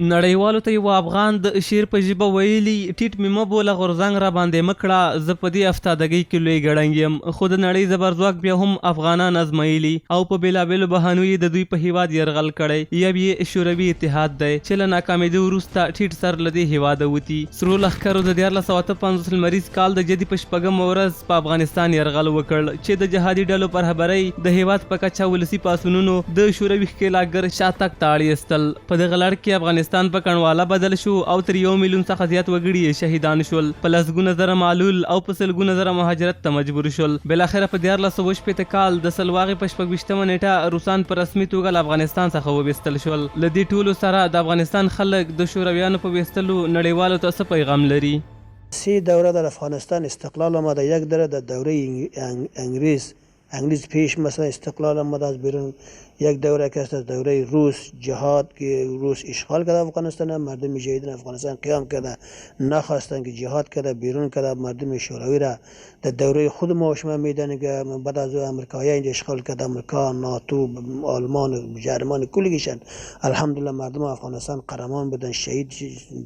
نړیوالو ته یو افغان د شیر په ژبه ویلي ټیټ مې مه بوله غورځنګ را باندې مه کړه زه په دې افتادګۍ کې لوی ګړنګ یم خو د نړۍ زبرځواک بیا هم افغانان ازمایلي او په بېلابېلو بهانو یې د دوی په هیواد یرغل کړی یو یې شوروي اتحاد دی چې له ناکامېدو وروسته ټیټ سر له دې هیواده وتي سرو لښکرو د 1458 لمریز کال د جدي په شپږمه ورځ په افغانستان یرغل وکړ چې د جهادي ډلو پر رهبرۍ د هیواد په کچه ولسي پاڅونونو د شوروي ښکېلاکګر شاتګ ته اړ ایستل په دغه لړ کې افغانستان په کڼواله بدل شو او تر 1 میلیون څخه زیات وګړي شهیدان شول په لسګونه زره معلول او په سلګونه زره مهاجرت ته مجبور شول بالاخره په 1480 کال د سلواغې په 26مه نیټه روسان په رسمي توګه له افغانستان څخه وویستل شول له دې ټولو سره د افغانستان خلک د شورویانو په ویستلو نړیوالو ته څه پیغام لري؟ 3 دوره در افغانستان استقلال آمده یک در دوره انگلیس پیش مثلا استقلال آمده از بیرون یک دوره که است از دوره روس جهاد که روس اشغال کرده افغانستان مردم مجاهدین افغانستان قیام کرده نخواستن که جهاد کرده بیرون کرده مردم شوروی را در دوره خود ما شما میدانید که بعد از امریکایی اینجا اشغال کرده امریکا ناتو آلمان جرمن کلیشان الحمدلله مردم افغانستان قهرمان بدن شهید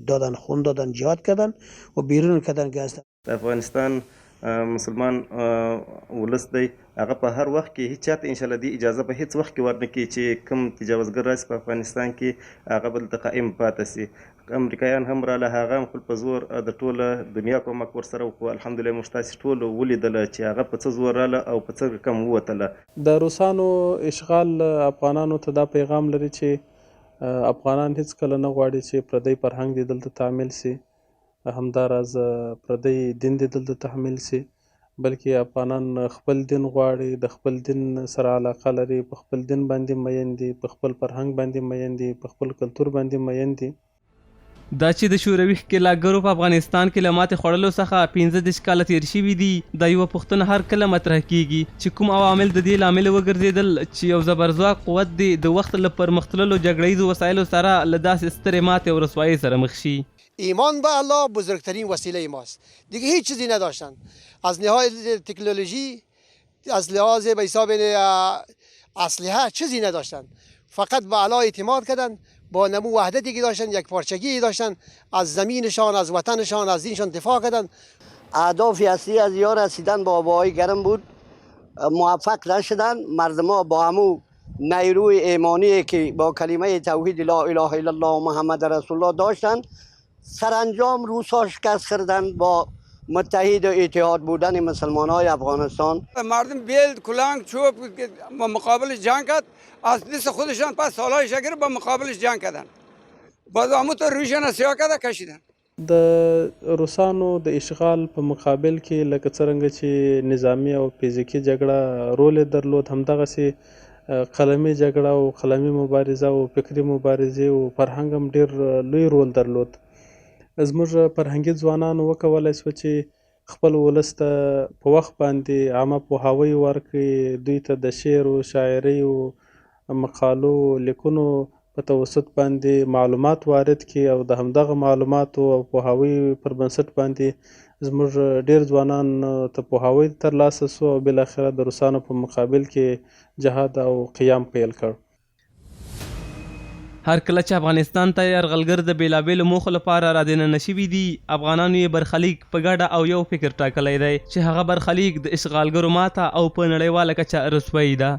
دادن خون دادن جهاد کردن و بیرون کردن که است افغانستان مسلمان ولس دی هغه په هر وخت کې هیڅ چاته انشاءالله دی اجازه به هیڅ وخت کې ورنکړي چې کوم تجاوزګر راشي په افغانستان کې هغه به دلته قایم پاتې سي امریکایان هم راله هغه هم خپل په زور د ټوله دنیا کومک ورسره وکړو الحمدلله موږ تاسې ټولو ولیدله چې هغه په څه زور راله او په څه کم ووتله د روسانو اشغال افغانانو ته دا پیغام لري چې افغانان هیڅکله نه غواړي چې پردی فرهنګ دې دلته تعمیل سي همداراز پردی دین دې دلته تحمیل سي بلکې افغانان خپل دین غواړي د خپل دین سره علاقه لري په خپل دین باندې مین دي په خپل فرهنګ باندې مین دي په خپل کلتور باندې مین دي دا چې د شوروي ښکېلاکګرو په افغانستان کې له ماتې خوړلو څخه 15 کاله تېر شوي دي دا یوه پوښتنه هر کله مطرح کیږي چې کوم عوامل د دې لامل وګرځېدل چې یو زبرځواک قوت دی د وخت له پرمختللو جګړه ییزو وسایلو سره له داسې سترې ماتې او رسوایۍ سره مخ شي ایمان به الله بزرگترین وسیله ماست دیگه هیچ چیزی نداشتن از لحاظ تکنولوژی از لحاظ به حساب اسلحه چیزی نداشتن فقط به الله اعتماد کردن با نمو وحدتی که داشتن یک پارچگی داشتن از زمینشان از وطنشان از دینشان دفاع کردن اهداف اصلی از یا رسیدن با آبهای گرم بود موفق نشدن مردم ها با همو نیروی ایمانی که با کلمه توحید لا اله الا الله محمد رسول الله داشتن سرانجام روس‌ها شکست خوردن با متحد و اتحاد بودن مسلمان های افغانستان مردم بیل کلنگ چوب با مقابل جنگ کرد از دست خودشان پس سالهای شگر با مقابلش جنگ کردن باز همون تو روشن سیاه کرده کشیدن د روسانو د اشغال په مقابل کې لکه څرنګه چې نظامی او فزیکی جګړه رول درلود همدغسې قلمي جګړه او قلمي مبارزه او فکري مبارزې او فرهنګ هم ډېر لوی رول درلود زموږ فرهنګي ځوانانو وکولی سوه چې خپل ولس ته په وخت باندې عامه پوهاوی ورکړي دوی ته د شعر و شاعرۍ و مقالو لیکونو په توسط باندې معلومات وارد کړي او د همدغه معلوماتو او پوهاوی پر بنسټ باندې زموږ ډېر ځوانان ته پوهاوی ترلاسه سو او بالاخره د روسانو په مقابل کې جهاد او قیام پیل کړ هر کله چې افغانستان ته یرغلګر د بېلابېلو موخو لپاره رادننه شوي دي افغانانو یې برخلیک په ګډه او یو فکر ټاکلی دی چې هغه برخلیک د اشغالګرو ماته او په نړیواله کچه رسوایي ده